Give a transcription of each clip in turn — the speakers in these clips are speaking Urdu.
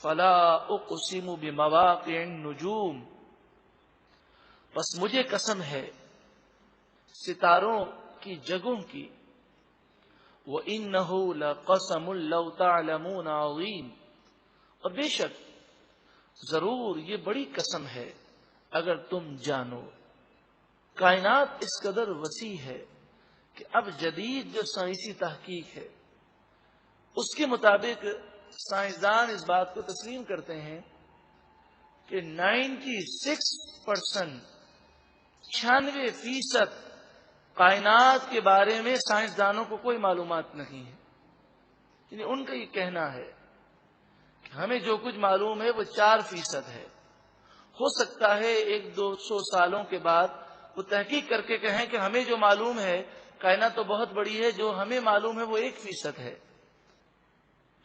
فلا اقسم بمواقع النجوم، بس مجھے قسم ہے ستاروں کی جگہوں کی. وَإِنَّهُ لَقَسَمٌ لَوْ تَعْلَمُونَ عَظِيمٌ، اور بے شک ضرور یہ بڑی قسم ہے اگر تم جانو. کائنات اس قدر وسیع ہے کہ اب جدید جو سائنسی تحقیق ہے اس کے مطابق سائنسدان اس بات کو تسلیم کرتے ہیں کہ 96% 96% کائنات کے بارے میں سائنسدانوں کو کوئی معلومات نہیں ہے. یعنی ان کا یہ کہنا ہے کہ ہمیں جو کچھ معلوم ہے وہ 4% ہے. ہو سکتا ہے 100-200 سالوں کے بعد وہ تحقیق کر کے کہیں کہ ہمیں جو معلوم ہے کائنات تو بہت بڑی ہے، جو ہمیں معلوم ہے وہ 1% ہے.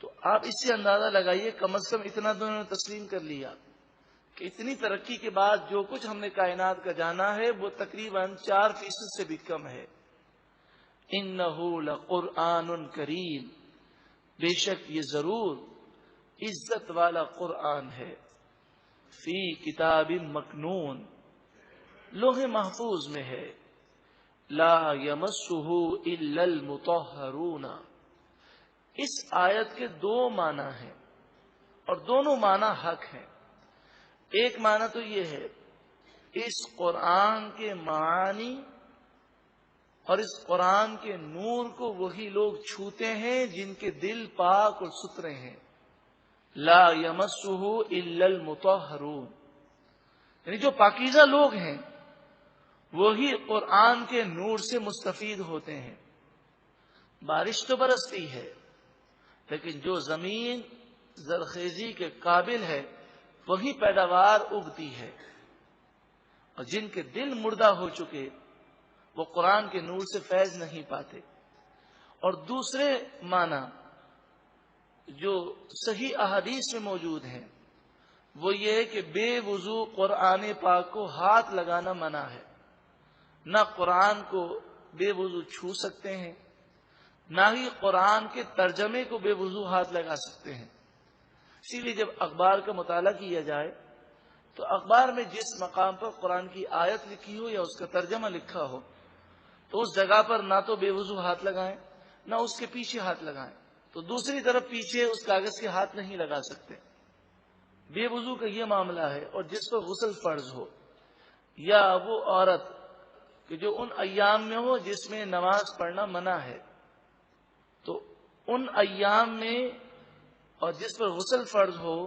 تو آپ اس سے اندازہ لگائیے، کم از کم اتنا تو انہوں نے تسلیم کر لیا کہ اتنی ترقی کے بعد جو کچھ ہم نے کائنات کا جانا ہے وہ تقریباً 4% سے بھی کم ہے. اِنَّهُ لَقُرْآنٌ کریم، بے شک یہ ضرور عزت والا قرآن ہے. فی کتاب مکنون، لوح محفوظ میں ہے. لا یمسہ الا المطہرون. اس آیت کے 2 معنی ہیں اور دونوں معنی حق ہیں. ایک معنی تو یہ ہے اس قرآن کے معانی اور اس قرآن کے نور کو وہی لوگ چھوتے ہیں جن کے دل پاک اور ستھرے ہیں. لا یمسہ الا المطہرون، یعنی جو پاکیزہ لوگ ہیں وہی قرآن کے نور سے مستفید ہوتے ہیں. بارش تو برستی ہے لیکن جو زمین زرخیزی کے قابل ہے وہی پیداوار اگتی ہے، اور جن کے دل مردہ ہو چکے وہ قرآن کے نور سے فیض نہیں پاتے. اور دوسرے معنی جو صحیح احادیث میں موجود ہیں وہ یہ ہے کہ بے وضو قرآن پاک کو ہاتھ لگانا منع ہے. نہ قرآن کو بے وضو چھو سکتے ہیں، نہ ہی قرآن کے ترجمے کو بے وضو ہاتھ لگا سکتے ہیں. اسی لیے جب اخبار کا مطالعہ کیا جائے تو اخبار میں جس مقام پر قرآن کی آیت لکھی ہو یا اس کا ترجمہ لکھا ہو تو اس جگہ پر نہ تو بے وضو ہاتھ لگائیں نہ اس کے پیچھے ہاتھ لگائیں. تو دوسری طرف پیچھے اس کاغذ کے ہاتھ نہیں لگا سکتے. بے وضو کا یہ معاملہ ہے. اور جس پر غسل فرض ہو یا وہ عورت کہ جو ان ایام میں ہو جس میں نماز پڑھنا منع ہے، تو ان ایام میں اور جس پر غسل فرض ہو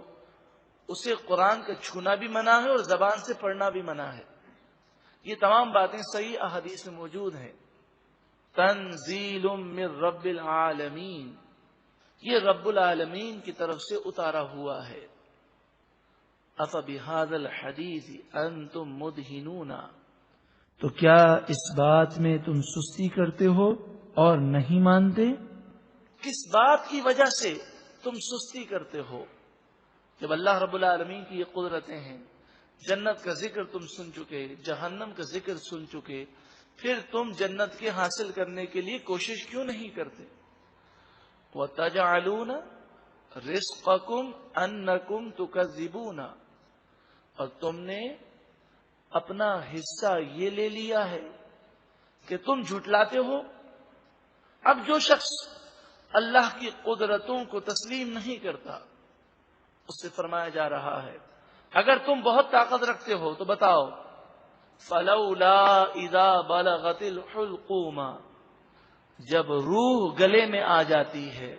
اسے قرآن کا چھونا بھی منع ہے اور زبان سے پڑھنا بھی منع ہے. یہ تمام باتیں صحیح احادیث میں موجود ہیں. تنزیل من رب العالمین، یہ رب العالمین کی طرف سے اتارا ہوا ہے. افبہذا الحدیث انتم مدہنون، تو کیا اس بات میں تم سستی کرتے ہو اور نہیں مانتے؟ کس بات کی وجہ سے تم سستی کرتے ہو؟ جب اللہ رب العالمین کی یہ قدرتیں ہیں، جنت کا ذکر تم سن چکے، جہنم کا ذکر سن چکے، پھر تم جنت کے حاصل کرنے کے لیے کوشش کیوں نہیں کرتے؟ وَتَجْعَلُونَ رِزْقَكُمْ أَنَّكُمْ تُكَذِّبُونَ، اور تم نے اپنا حصہ یہ لے لیا ہے کہ تم جھٹلاتے ہو. اب جو شخص اللہ کی قدرتوں کو تسلیم نہیں کرتا اس سے فرمایا جا رہا ہے اگر تم بہت طاقت رکھتے ہو تو بتاؤ فَلَوْلَا إِذَا بَلَغَتِ الْحُلْقُومَ، جب روح گلے میں آ جاتی ہے،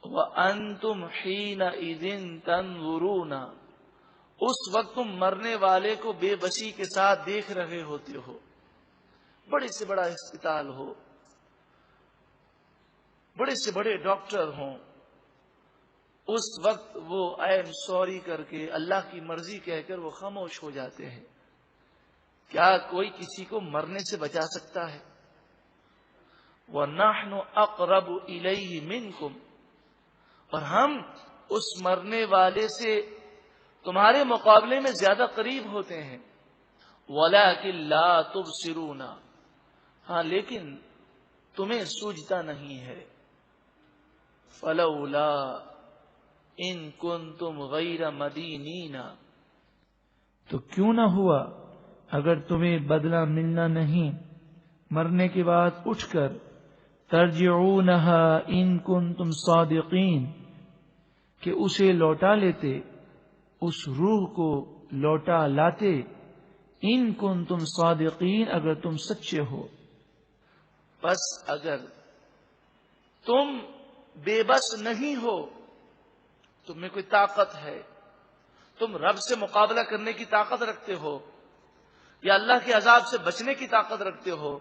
وَأَنْتُمْ حِينَئِذٍ تَنْظُرُونَ، اس وقت تم مرنے والے کو بے بسی کے ساتھ دیکھ رہے ہوتے ہو. بڑے سے بڑا ہسپتال ہو، بڑے سے بڑے ڈاکٹر ہوں، اس وقت وہ آئی ایم سوری کر کے اللہ کی مرضی کہہ کر وہ خاموش ہو جاتے ہیں. کیا کوئی کسی کو مرنے سے بچا سکتا ہے؟ وَنَحْنُ أَقْرَبُ إِلَيْهِ مِنْكُمْ، اور ہم اس مرنے والے سے تمہارے مقابلے میں زیادہ قریب ہوتے ہیں. وَلَكِنْ لَا تُبْصِرُونَ، ہاں لیکن تمہیں سوجھتا نہیں ہے. فَلَوْلَا ان کنتم غیر مدینین، تو کیوں نہ ہوا اگر تمہیں بدلہ ملنا نہیں مرنے کے بعد اٹھ کر، ترجعونہا ان کنتم صادقین، کہ اسے لوٹا لیتے، اس روح کو لوٹا لاتے، ان کنتم صادقین، اگر تم سچے ہو۔ بس اگر تم بے بس نہیں ہو، تم میں کوئی طاقت ہے، تم رب سے مقابلہ کرنے کی طاقت رکھتے ہو یا اللہ کے عذاب سے بچنے کی طاقت رکھتے ہو،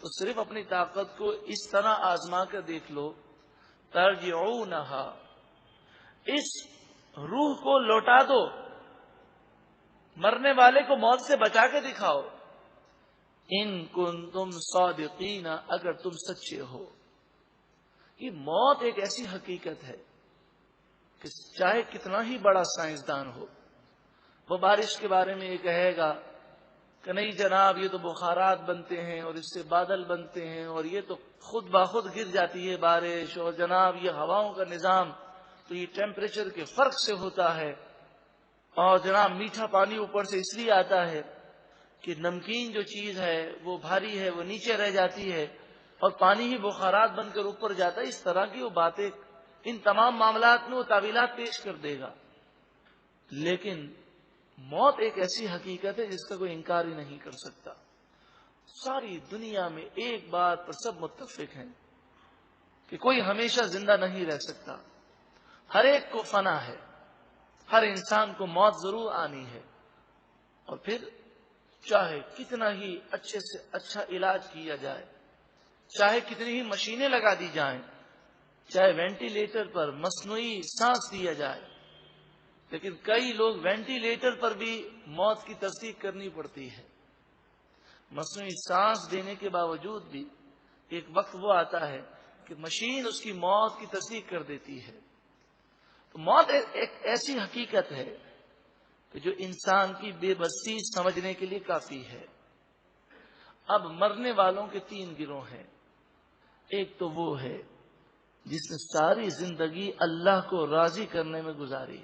تو صرف اپنی طاقت کو اس طرح آزما کر دیکھ لو، ترجعونہا، اس روح کو لوٹا دو، مرنے والے کو موت سے بچا کے دکھاؤ، ان کنتم صادقین، اگر تم سچے ہو۔ یہ موت ایک ایسی حقیقت ہے کہ چاہے کتنا ہی بڑا سائنسدان ہو، وہ بارش کے بارے میں یہ کہے گا کہ نہیں جناب یہ تو بخارات بنتے ہیں اور اس سے بادل بنتے ہیں اور یہ تو خود بخود گر جاتی ہے بارش، اور جناب یہ ہواؤں کا نظام تو یہ ٹیمپریچر کے فرق سے ہوتا ہے، اور جناب میٹھا پانی اوپر سے اس لیے آتا ہے کہ نمکین جو چیز ہے وہ بھاری ہے، وہ نیچے رہ جاتی ہے اور پانی ہی بخارات بن کر اوپر جاتا ہے۔ اس طرح کی وہ باتیں، ان تمام معاملات میں وہ تعویلات پیش کر دے گا۔ لیکن موت ایک ایسی حقیقت ہے جس کا کوئی انکار ہی نہیں کر سکتا۔ ساری دنیا میں ایک بات پر سب متفق ہیں کہ کوئی ہمیشہ زندہ نہیں رہ سکتا، ہر ایک کو فنا ہے، ہر انسان کو موت ضرور آنی ہے، اور پھر چاہے کتنا ہی اچھے سے اچھا علاج کیا جائے، چاہے کتنی ہی مشینیں لگا دی جائیں، چاہے وینٹیلیٹر پر مصنوعی سانس دیا جائے، لیکن کئی لوگ وینٹیلیٹر پر بھی موت کی تصدیق کرنی پڑتی ہے۔ مصنوعی سانس دینے کے باوجود بھی ایک وقت وہ آتا ہے کہ مشین اس کی موت کی تصدیق کر دیتی ہے۔ تو موت ایک ایسی حقیقت ہے کہ جو انسان کی بے بسی سمجھنے کے لیے کافی ہے۔ اب مرنے والوں کے تین گروہ ہیں۔ ایک تو وہ ہے جس نے ساری زندگی اللہ کو راضی کرنے میں گزاری،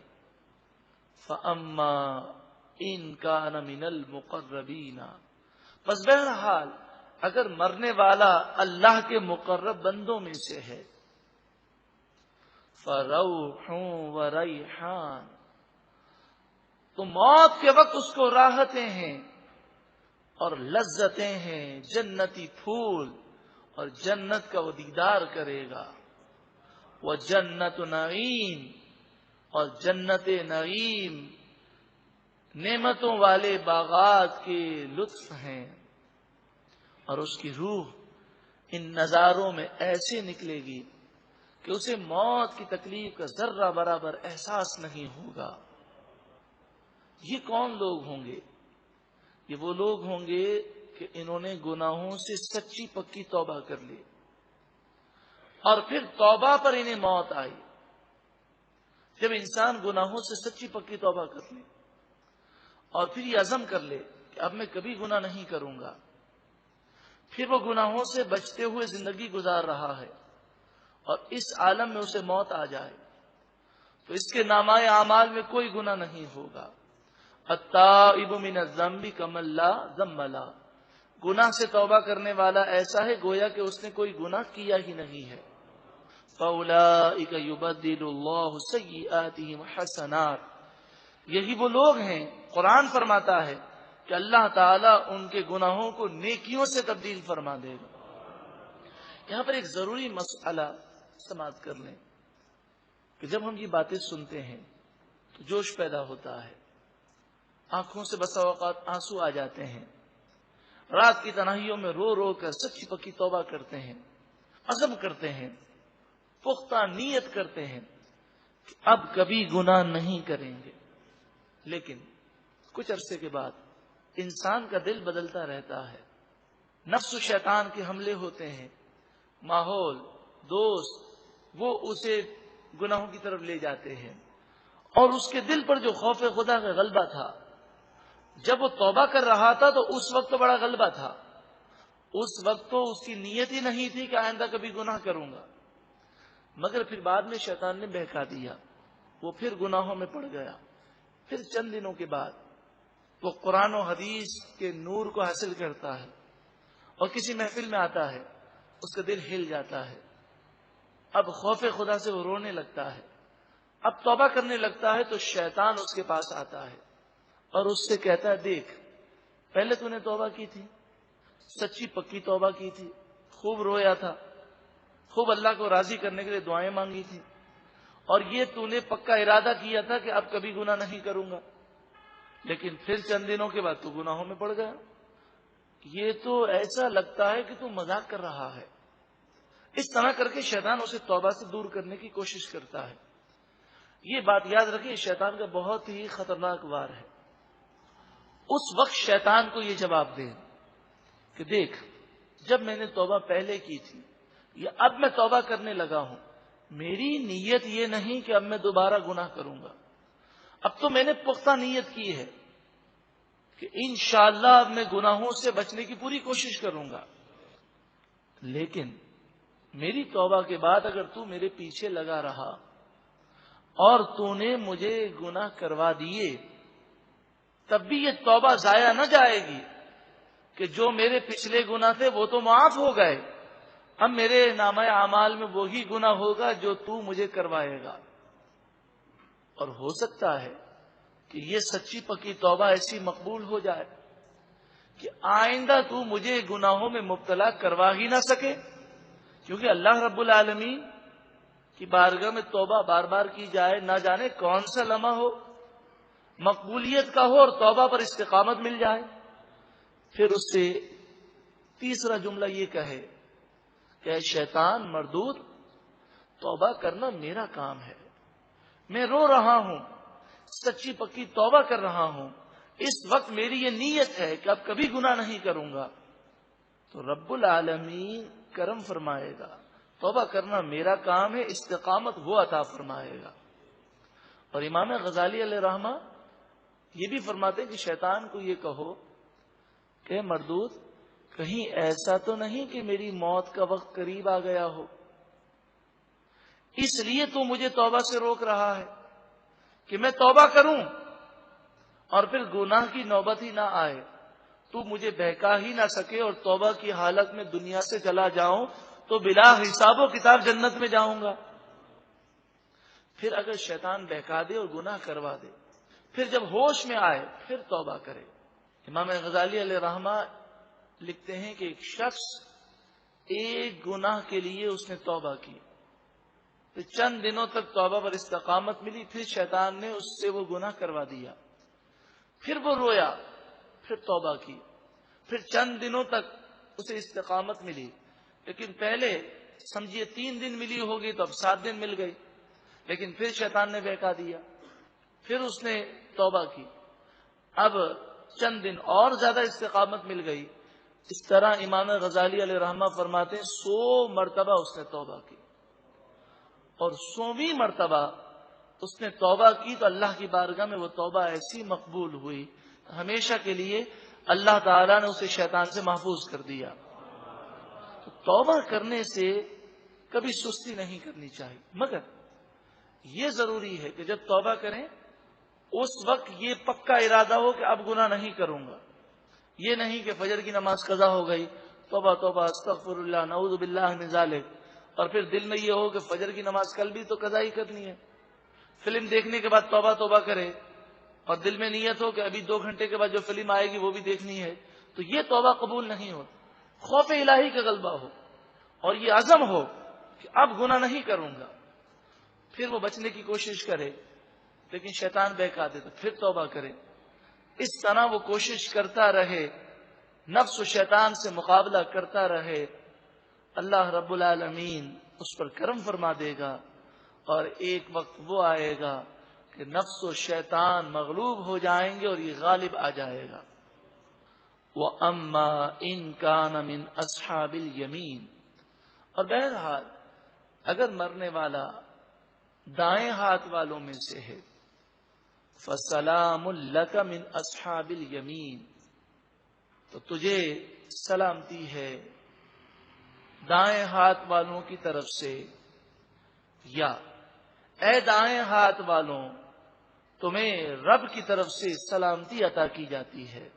فَأَمَّا إِن كَانَ مِنَ الْمُقَرَّبِينَ، بس بہرحال اگر مرنے والا اللہ کے مقرب بندوں میں سے ہے، فَرَوْحٌ وَرَيْحَانٌ، تو موت کے وقت اس کو راحتیں ہیں اور لذتیں ہیں، جنتی پھول، اور جنت کا وہ دیدار کرے گا، وَجَنَّتُ نَعِيمٍ، اور جنت نعیم، نعمتوں والے باغات کے لطف ہیں، اور اس کی روح ان نظاروں میں ایسے نکلے گی کہ اسے موت کی تکلیف کا ذرہ برابر احساس نہیں ہوگا۔ یہ کون لوگ ہوں گے؟ یہ وہ لوگ ہوں گے کہ انہوں نے گناہوں سے سچی پکی توبہ کر لی، اور پھر توبہ پر انہیں موت آئی۔ جب انسان گناہوں سے سچی پکی توبہ کر لے اور پھر یہ عزم کر لے کہ اب میں کبھی گناہ نہیں کروں گا، پھر وہ گناہوں سے بچتے ہوئے زندگی گزار رہا ہے اور اس عالم میں اسے موت آ جائے، تو اس کے نامۂ اعمال میں کوئی گناہ نہیں ہوگا۔ التائب من الذنب کمن لا ذنب لہ، گناہ سے توبہ کرنے والا ایسا ہے گویا کہ اس نے کوئی گناہ کیا ہی نہیں ہے۔ فَأُولَئِكَ يُبَدِّلُ اللَّهُ سَيِّئَاتِهِمْ حَسَنَاتٍ، یہی وہ لوگ ہیں، قرآن فرماتا ہے کہ اللہ تعالیٰ ان کے گناہوں کو نیکیوں سے تبدیل فرما دے گا۔ یہاں پر ایک ضروری مسئلہ سماعت کر لیں کہ جب ہم یہ باتیں سنتے ہیں تو جوش پیدا ہوتا ہے، آنکھوں سے بسا اوقات آنسو آ جاتے ہیں، رات کی تنہائیوں میں رو رو کر سچی پکی توبہ کرتے ہیں، عزم کرتے ہیں، پختہ نیت کرتے ہیں کہ اب کبھی گناہ نہیں کریں گے، لیکن کچھ عرصے کے بعد انسان کا دل بدلتا رہتا ہے، نفس و شیطان کے حملے ہوتے ہیں، ماحول، دوست، وہ اسے گناہوں کی طرف لے جاتے ہیں، اور اس کے دل پر جو خوف خدا کا غلبہ تھا، جب وہ توبہ کر رہا تھا تو اس وقت تو بڑا غلبہ تھا، اس وقت تو اس کی نیت ہی نہیں تھی کہ آئندہ کبھی گناہ کروں گا، مگر پھر بعد میں شیطان نے بہکا دیا وہ پھر گناہوں میں پڑ گیا. پھر چند دنوں کے بعد وہ قرآن و حدیث کے نور کو حاصل کرتا ہے اور کسی محفل میں آتا ہے, اس کا دل ہل جاتا ہے. اب خوف خدا سے وہ رونے لگتا ہے. اب توبہ کرنے لگتا ہے تو شیطان اس کے پاس آتا ہے اور اس سے کہتا ہے, دیکھ پہلے تو نے توبہ کی تھی, سچی پکی توبہ کی تھی, خوب رویا تھا, خوب اللہ کو راضی کرنے کے لیے دعائیں مانگی تھی, اور یہ تو نے پکا ارادہ کیا تھا کہ اب کبھی گناہ نہیں کروں گا, لیکن پھر چند دنوں کے بعد تو گناہوں میں پڑ گیا. یہ تو ایسا لگتا ہے کہ تو مذاق کر رہا ہے. اس طرح کر کے شیطان اسے توبہ سے دور کرنے کی کوشش کرتا ہے. یہ بات یاد رکھیں, شیطان کا بہت ہی خطرناک وار ہے. اس وقت شیطان کو یہ جواب دے کہ دیکھ, جب میں نے توبہ پہلے کی تھی یا اب میں توبہ کرنے لگا ہوں, میری نیت یہ نہیں کہ اب میں دوبارہ گناہ کروں گا. اب تو میں نے پختہ نیت کی ہے کہ انشاءاللہ اب میں گناہوں سے بچنے کی پوری کوشش کروں گا. لیکن میری توبہ کے بعد اگر تو میرے پیچھے لگا رہا اور تو نے مجھے گناہ کروا دیے, تب بھی یہ توبہ ضائع نہ جائے گی کہ جو میرے پچھلے گناہ تھے وہ تو معاف ہو گئے, اب میرے نامہ اعمال میں وہی گناہ ہوگا جو تو مجھے کروائے گا. اور ہو سکتا ہے کہ یہ سچی پکی توبہ ایسی مقبول ہو جائے کہ آئندہ تو مجھے گناہوں میں مبتلا کروا ہی نہ سکے, کیونکہ اللہ رب العالمین کی بارگاہ میں توبہ بار بار کی جائے, نہ جانے کون سا لمحہ ہو مقبولیت کا ہو اور توبہ پر استقامت مل جائے. پھر اس سے تیسرا جملہ یہ کہے کہ اے شیطان مردود, توبہ کرنا میرا کام ہے, میں رو رہا ہوں, سچی پکی توبہ کر رہا ہوں, اس وقت میری یہ نیت ہے کہ اب کبھی گناہ نہیں کروں گا. تو رب العالمین کرم فرمائے گا, توبہ کرنا میرا کام ہے, استقامت وہ عطا فرمائے گا. اور امام غزالی علیہ رحمہ یہ بھی فرماتے کہ شیطان کو یہ کہو کہ مردود, کہیں ایسا تو نہیں کہ میری موت کا وقت قریب آ گیا ہو, اس لیے تو مجھے توبہ سے روک رہا ہے کہ میں توبہ کروں اور پھر گناہ کی نوبت ہی نہ آئے, تو مجھے بہکا ہی نہ سکے اور توبہ کی حالت میں دنیا سے چلا جاؤں تو بلا حساب و کتاب جنت میں جاؤں گا. پھر اگر شیطان بہکا دے اور گناہ کروا دے, پھر جب ہوش میں آئے پھر توبہ کرے. امام غزالی علیہ رحمہ لکھتے ہیں کہ ایک شخص ایک گناہ کے لیے اس نے توبہ کی, تو چند دنوں تک توبہ پر استقامت ملی, پھر شیطان نے اس سے وہ گناہ کروا دیا. پھر وہ رویا, پھر توبہ کی, پھر چند دنوں تک اسے استقامت ملی, لیکن پہلے سمجھیے 3 دن ملی ہوگی تو اب 7 دن مل گئی, لیکن پھر شیطان نے بہکا دیا, پھر اس نے توبہ کی, اب چند دن اور زیادہ استقامت مل گئی. اس طرح امام غزالی علیہ رحمہ فرماتے ہیں 100 مرتبہ اس نے توبہ کی, اور 100ویں مرتبہ اس نے توبہ کی تو اللہ کی بارگاہ میں وہ توبہ ایسی مقبول ہوئی, ہمیشہ کے لیے اللہ تعالیٰ نے اسے شیطان سے محفوظ کر دیا. تو توبہ کرنے سے کبھی سستی نہیں کرنی چاہیے, مگر یہ ضروری ہے کہ جب توبہ کریں اس وقت یہ پکا ارادہ ہو کہ اب گناہ نہیں کروں گا. یہ نہیں کہ فجر کی نماز قضا ہو گئی, توبہ توبہ استغفر اللہ نعوذ باللہ من ذالک, اور پھر دل میں یہ ہو کہ فجر کی نماز کل بھی تو قضا ہی کرنی ہے. فلم دیکھنے کے بعد توبہ توبہ کرے اور دل میں نیت ہو کہ ابھی 2 گھنٹے کے بعد جو فلم آئے گی وہ بھی دیکھنی ہے, تو یہ توبہ قبول نہیں ہوتی. خوف الہی کا غلبہ ہو اور یہ عزم ہو کہ اب گناہ نہیں کروں گا, پھر وہ بچنے کی کوشش کرے, لیکن شیطان بہکا دے تو پھر توبہ کرے. اس طرح وہ کوشش کرتا رہے, نفس و شیطان سے مقابلہ کرتا رہے, اللہ رب العالمین اس پر کرم فرما دے گا, اور ایک وقت وہ آئے گا کہ نفس و شیطان مغلوب ہو جائیں گے اور یہ غالب آ جائے گا. وَأَمَّا إِن كَانَ مِنْ أَصْحَابِ الْيَمِينِ, اور بہرحال اگر مرنے والا دائیں ہاتھ والوں میں سے ہے, فَسَلَامٌ لَكَ مِنْ أَصْحَابِ الْيَمِينِ, تو تجھے سلامتی ہے دائیں ہاتھ والوں کی طرف سے, یا اے دائیں ہاتھ والوں، تمہیں رب کی طرف سے سلامتی عطا کی جاتی ہے۔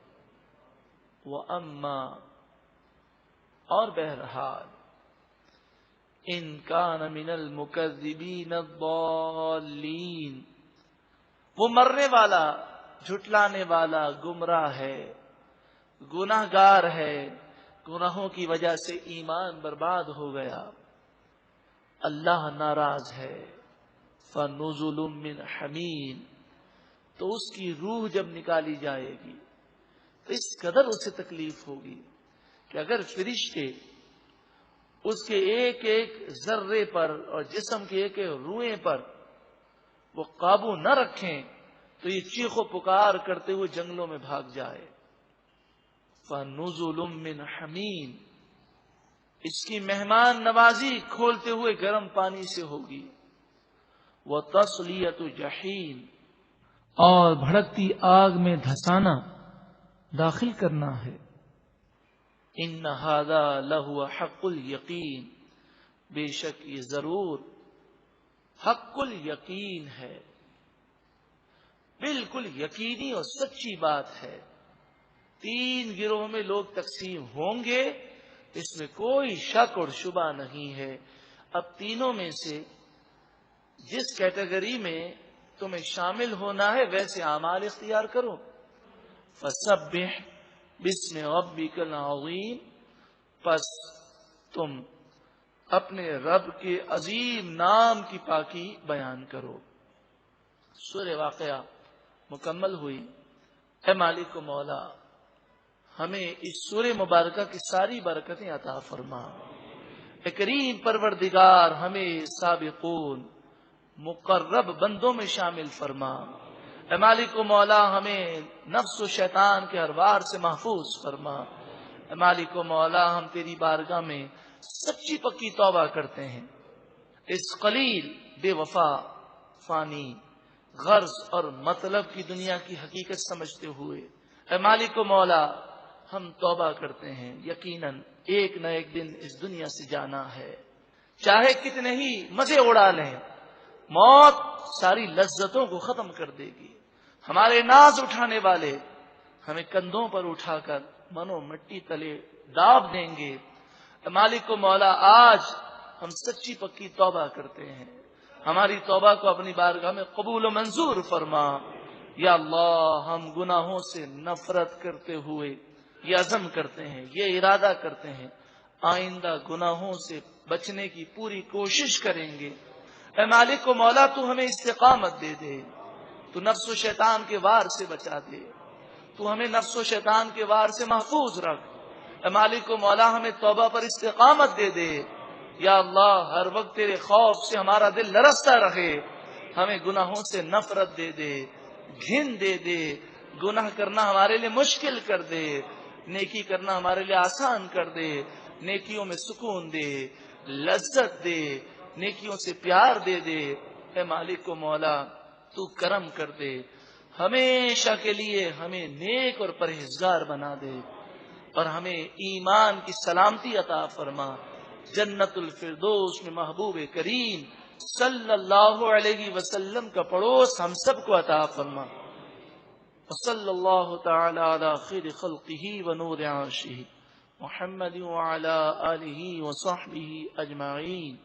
وَأَمَّا، اور بہرحال، ان کان من المکذبین الضالین، وہ مرنے والا، جھٹلانے والا، گمراہ ہے، گناہ گار ہے، گناہوں کی وجہ سے ایمان برباد ہو گیا، اللہ ناراض ہے۔ فَنُزُلٌ مِّنْ حَمِيمٍ، تو اس کی روح جب نکالی جائے گی تو اس قدر اسے تکلیف ہوگی کہ اگر فرشتے اس کے ایک ایک ذرے پر اور جسم کے ایک ایک روئے پر وہ قابو نہ رکھیں تو یہ چیخ و پکار کرتے ہوئے جنگلوں میں بھاگ جائے۔ فَنُزُلٌ مِّنْ حَمِيمٍ، اس کی مہمان نوازی کھولتے ہوئے گرم پانی سے ہوگی۔ وَتَصْلِيَةُ جَحِيمٍ، اور بھڑکتی آگ میں دھسانا، داخل کرنا ہے۔ ان ھذا لہو حق الیقین، بے شک یہ ضرور حق الیقین ہے، بالکل یقینی اور سچی بات ہے۔ 3 گروہ میں لوگ تقسیم ہوں گے، اس میں کوئی شک اور شبہ نہیں ہے۔ اب تینوں میں سے جس کیٹیگری میں تمہیں شامل ہونا ہے ویسے اعمال اختیار کرو۔ فسبح بسم ربک العظیم، پس تم اپنے رب کے عظیم نام کی پاکی بیان کرو۔ سورہ واقعہ مکمل ہوئی۔ اے مالک و مولا، ہمیں اس سورہ مبارکہ کی ساری برکتیں عطا فرما۔ اے کریم پروردگار، ہمیں سابقون مقرب بندوں میں شامل فرما۔ اے مالک و مولا، ہمیں نفس و شیطان کے ہر وار سے محفوظ فرما۔ اے مالک و مولا، ہم تیری بارگاہ میں سچی پکی توبہ کرتے ہیں، اس قلیل بے وفا فانی غرض اور مطلب کی دنیا کی حقیقت سمجھتے ہوئے اے مالک و مولا ہم توبہ کرتے ہیں، یقیناً ایک نہ ایک دن اس دنیا سے جانا ہے، چاہے کتنے ہی مزے اڑا لیں، موت ساری لذتوں کو ختم کر دے گی۔ ہمارے ناز اٹھانے والے ہمیں کندھوں پر اٹھا کر منو مٹی تلے داب دیں گے۔ اے مالک و مولا، آج ہم سچی پکی توبہ کرتے ہیں، ہماری توبہ کو اپنی بارگاہ میں قبول و منظور فرما۔ یا اللہ، ہم گناہوں سے نفرت کرتے ہوئے یہ عزم کرتے ہیں، یہ ارادہ کرتے ہیں، آئندہ گناہوں سے بچنے کی پوری کوشش کریں گے۔ اے مالک و مولا، تو ہمیں استقامت دے دے، تو نفس و شیطان کے وار سے بچا دے، تو ہمیں نفس و شیطان کے وار سے محفوظ رکھ۔ اے مالک و مولا، ہمیں توبہ پر استقامت دے دے۔ یا اللہ، ہر وقت تیرے خوف سے ہمارا دل لرزتا رہے، ہمیں گناہوں سے نفرت دے دے، گھن دے دے، گناہ کرنا ہمارے لیے مشکل کر دے، نیکی کرنا ہمارے لیے آسان کر دے، نیکیوں میں سکون دے، لذت دے، نیکیوں سے پیار دے دے۔ اے مالک و مولا، تو کرم کر دے، ہمیشہ کے لیے ہمیں نیک اور پرہیزگار بنا دے، اور ہمیں ایمان کی سلامتی عطا فرما۔ جنت الفردوس میں محبوب کریم صلی اللہ علیہ وسلم کا پڑوس ہم سب کو عطا فرما۔ وصلی اللہ تعالی علی خیر خلقہ ونور عرشہ محمد وعلی آلہ وصحبہ اجمعین۔